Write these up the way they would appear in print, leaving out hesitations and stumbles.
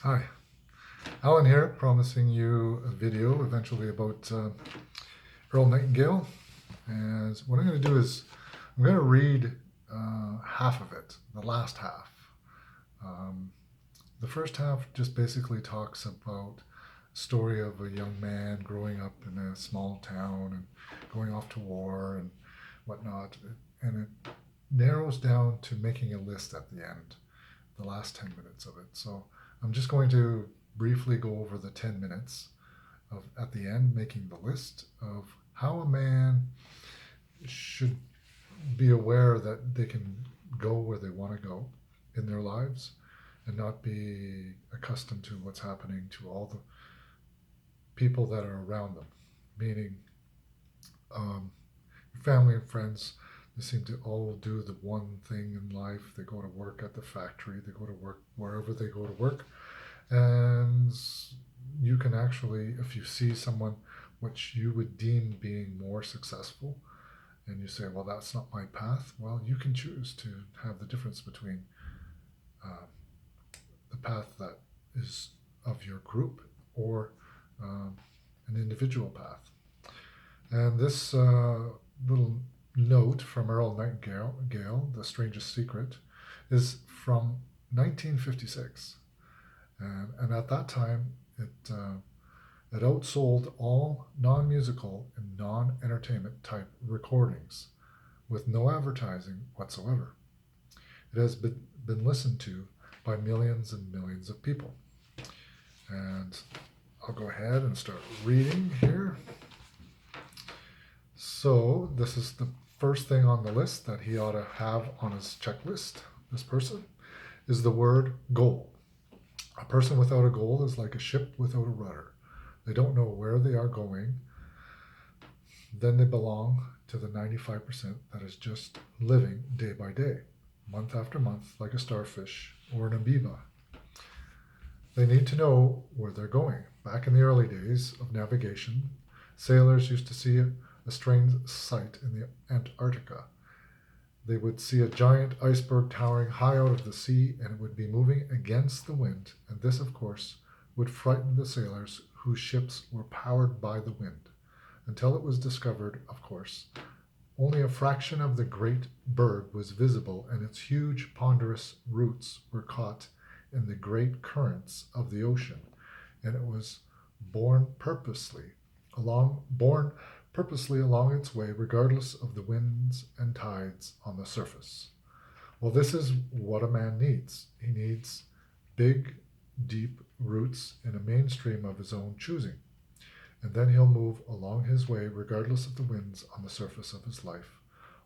Hi, Alan here, promising you a video eventually about Earl Nightingale. And what I'm going to do is I'm going to read half of it, the last half. Um, the first half just basically talks about a story of a young man growing up in a small town and going off to war and whatnot. And it narrows down to making a list at the end, the last 10 minutes of it. So I'm just going to briefly go over the 10 minutes of at the end, making the list of how a man should be aware that they can go where they want to go in their lives and not be accustomed to what's happening to all the people that are around them, meaning um, family and friends. They seem to all do the one thing in life. They go to work at the factory, they go to work wherever they go to work. And you can actually, if you see someone which you would deem being more successful, and you say, well, that's not my path, well, you can choose to have the difference between uh, the path that is of your group or um, an individual path. And this little note from Earl Nightingale, The Strangest Secret, is from 1956. And at that time, it outsold all non musical and non entertainment type recordings with no advertising whatsoever. It has been listened to by millions and millions of people. And I'll go ahead and start reading here. So, this is the first thing on the list that he ought to have on his checklist, this person, is the word goal. A person without a goal is like a ship without a rudder. They don't know where they are going. Then they belong to the 95% that is just living day by day, month after month, like a starfish or an amoeba. They need to know where they're going. Back in the early days of navigation, sailors used to see a strange sight in the Antarctica. They would see a giant iceberg towering high out of the sea, and it would be moving against the wind, and this, of course, would frighten the sailors whose ships were powered by the wind, until it was discovered, of course, only a fraction of the great bird was visible, and its huge, ponderous roots were caught in the great currents of the ocean, and it was borne purposely along its way, regardless of the winds and tides on the surface. Well, this is what a man needs. He needs big, deep roots in a mainstream of his own choosing. And then he'll move along his way regardless of the winds on the surface of his life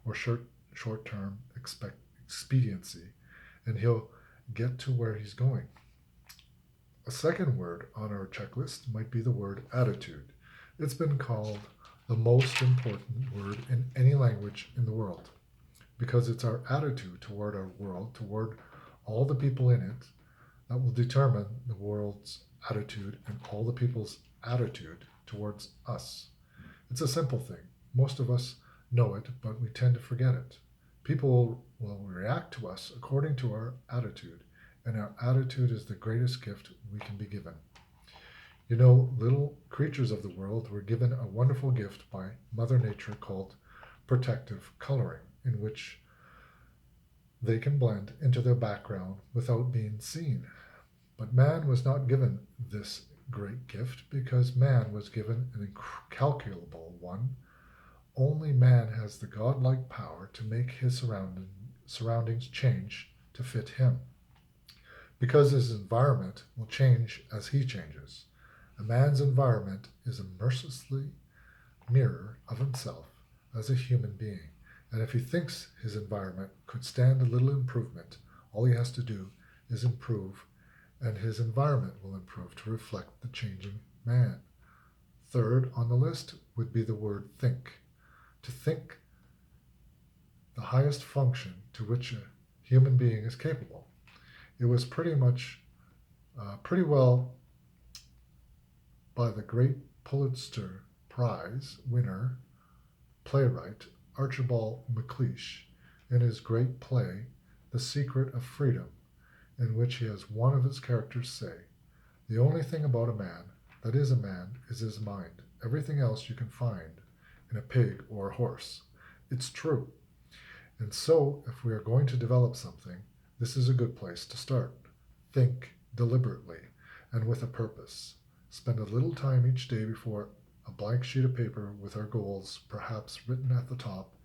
or short-term expediency, and he'll get to where he's going. A second word on our checklist might be the word attitude. It's been called the most important word in any language in the world because it's our attitude toward our world, toward all the people in it, that will determine the world's attitude and all the people's attitude towards us. It's a simple thing. Most of us know it, but we tend to forget it. People will react to us according to our attitude, and our attitude is the greatest gift we can be given. You know, little creatures of the world were given a wonderful gift by Mother Nature called protective coloring, in which they can blend into their background without being seen. But man was not given this great gift because man was given an incalculable one. Only man has the godlike power to make his surroundings change to fit him, because his environment will change as he changes. A man's environment is a mercilessly mirror of himself as a human being, and if he thinks his environment could stand a little improvement, all he has to do is improve, and his environment will improve to reflect the changing man. Third on the list would be the word think. To think, the highest function to which a human being is capable. It was pretty well by the great Pulitzer Prize winner, playwright Archibald MacLeish in his great play, The Secret of Freedom, in which he has one of his characters say, The only thing about a man that is a man is his mind. Everything else you can find in a pig or a horse. It's true. And so, if we are going to develop something, this is a good place to start. Think deliberately and with a purpose. Spend a little time each day before a blank sheet of paper with our goals, perhaps written at the top,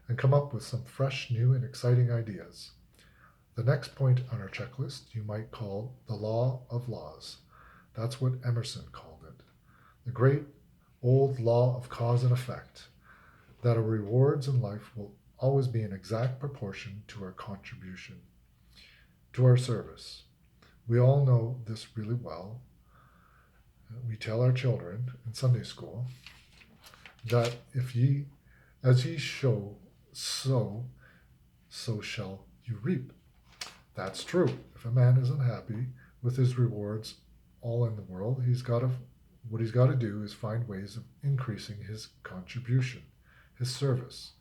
and come up with some fresh, new, and exciting ideas. The next point on our checklist you might call the law of laws. That's what Emerson called it. The great old law of cause and effect, that our rewards in life will always be in exact proportion to our contribution, to our service. We all know this really well. We tell our children in Sunday school that if ye, as ye sow, so shall you reap. That's true. If a man isn't happy with his rewards all in the world, what he's got to do is find ways of increasing his contribution, his service.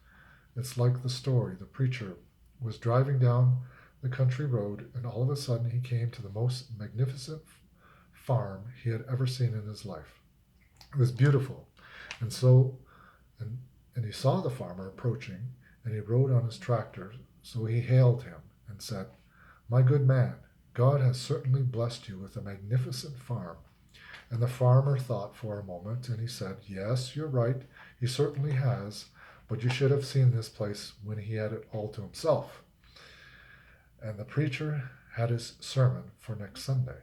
It's like the story. The preacher was driving down the country road, and all of a sudden he came to the most magnificent farm he had ever seen in his life. It was beautiful. And he saw the farmer approaching, and he rode on his tractor. So he hailed him and said, "My good man, God has certainly blessed you with a magnificent farm." And the farmer thought for a moment, and he said, "Yes, you're right, he certainly has, but you should have seen this place when he had it all to himself." And the preacher had his sermon for next Sunday.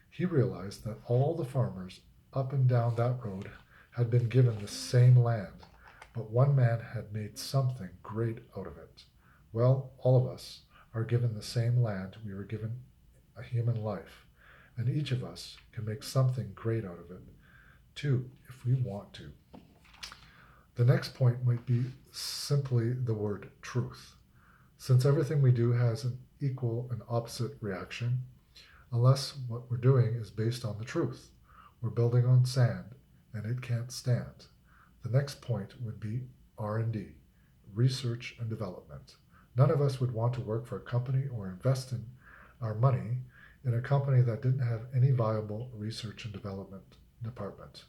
He realized that all the farmers up and down that road had been given the same land, but one man had made something great out of it. Well, all of us are given the same land. We were given a human life, and each of us can make something great out of it too, if we want to. The next point might be simply the word truth. Since everything we do has an equal and opposite reaction, unless what we're doing is based on the truth, we're building on sand, and it can't stand. The next point would be R&D, research and development. None of us would want to work for a company or invest in our money in a company that didn't have any viable research and development department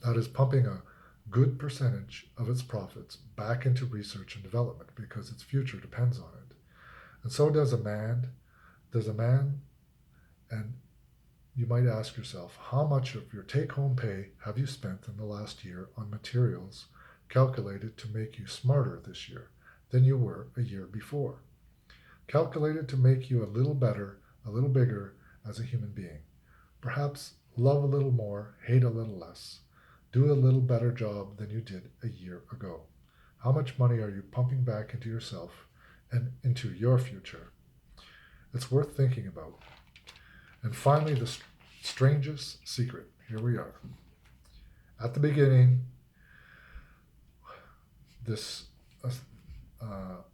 that is pumping a good percentage of its profits back into research and development because its future depends on it. And so does a man, and you might ask yourself, how much of your take-home pay have you spent in the last year on materials calculated to make you smarter this year than you were a year before? Calculated to make you a little better, a little bigger as a human being. Perhaps love a little more, hate a little less. Do a little better job than you did a year ago. How much money are you pumping back into yourself and into your future? It's worth thinking about. And finally, the strangest secret. Here we are. At the beginning, this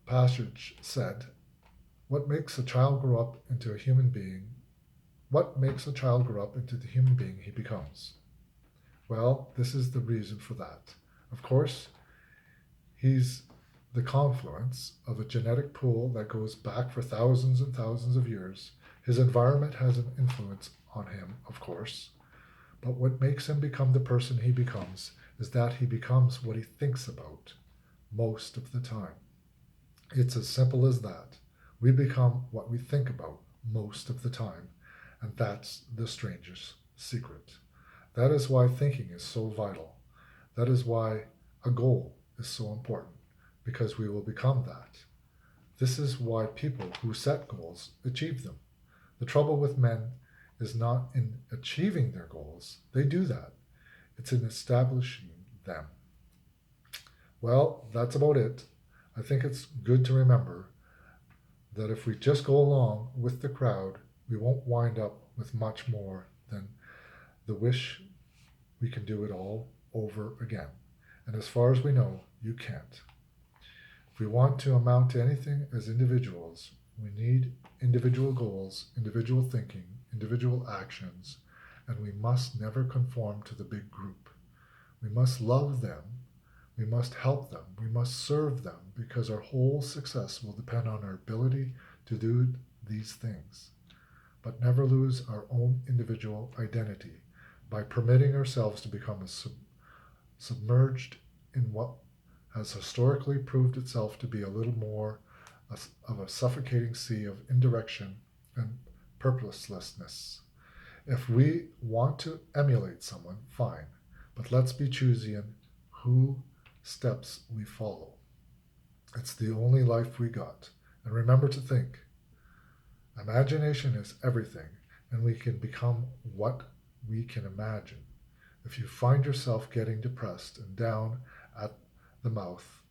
passage said, what makes a child grow up into a human being? What makes a child grow up into the human being he becomes? Well, this is the reason for that. Of course, he's the confluence of a genetic pool that goes back for thousands and thousands of years. His environment has an influence on him, of course. But what makes him become the person he becomes is that he becomes what he thinks about most of the time. It's as simple as that. We become what we think about most of the time, and that's the strangest secret. That is why thinking is so vital. That is why a goal is so important, because we will become that. This is why people who set goals achieve them. The trouble with men is not in achieving their goals. They do that. It's in establishing them. Well, that's about it. I think it's good to remember that if we just go along with the crowd, we won't wind up with much more than the wish we can do it all over again. And as far as we know, you can't. If we want to amount to anything as individuals, we need individual goals, individual thinking, individual actions, and we must never conform to the big group. We must love them, we must help them, we must serve them, because our whole success will depend on our ability to do these things. but never lose our own individual identity by permitting ourselves to become submerged in what has historically proved itself to be a little more of a suffocating sea of indirection and purposelessness. If we want to emulate someone, fine, but let's be choosy in who steps we follow. It's the only life we got. And remember to think. Imagination is everything, and we can become what we can imagine. If you find yourself getting depressed and down at the mouth,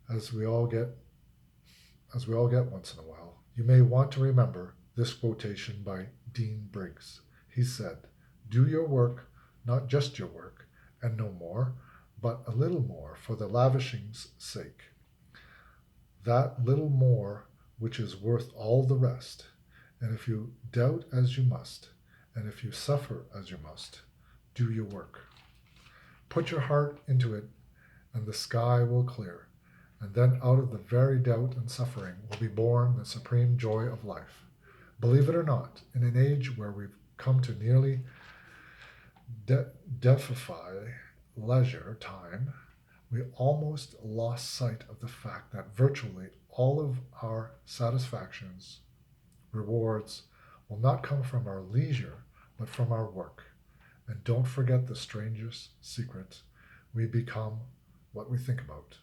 as we all get once in a while, you may want to remember this quotation by Dean Briggs. He said, "Do your work, not just your work, and no more, but a little more for the lavishing's sake. That little more which is worth all the rest. And if you doubt as you must, and if you suffer as you must, do your work. Put your heart into it, and the sky will clear. And then out of the very doubt and suffering will be born the supreme joy of life. Believe it or not, in an age where we've come to nearly deify leisure time, we almost lost sight of the fact that virtually all of our satisfactions, rewards, will not come from our leisure, but from our work. And don't forget the strangest secret. We become what we think about."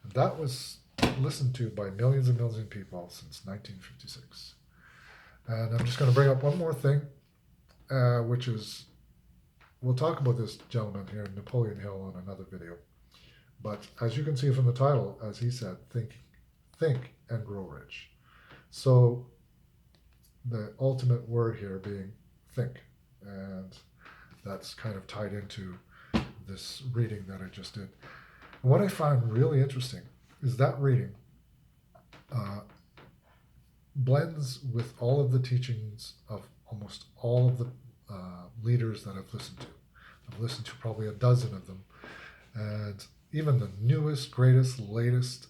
And that was listened to by millions and millions of people since 1956. And I'm just going to bring up one more thing, which is, we'll talk about this gentleman here, Napoleon Hill, in another video. But as you can see from the title, as he said, think and grow rich. So the ultimate word here being think. And that's kind of tied into this reading that I just did. And what I find really interesting is that reading blends with all of the teachings of almost all of the leaders that I've listened to. I've listened to probably a dozen of them. And even the newest, greatest, latest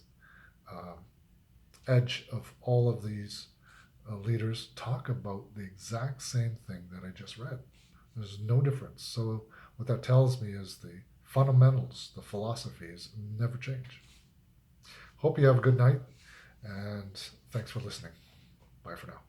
edge of all of these leaders talk about the exact same thing that I just read. There's no difference. So what that tells me is the fundamentals, the philosophies never change. Hope you have a good night, and thanks for listening. Bye for now.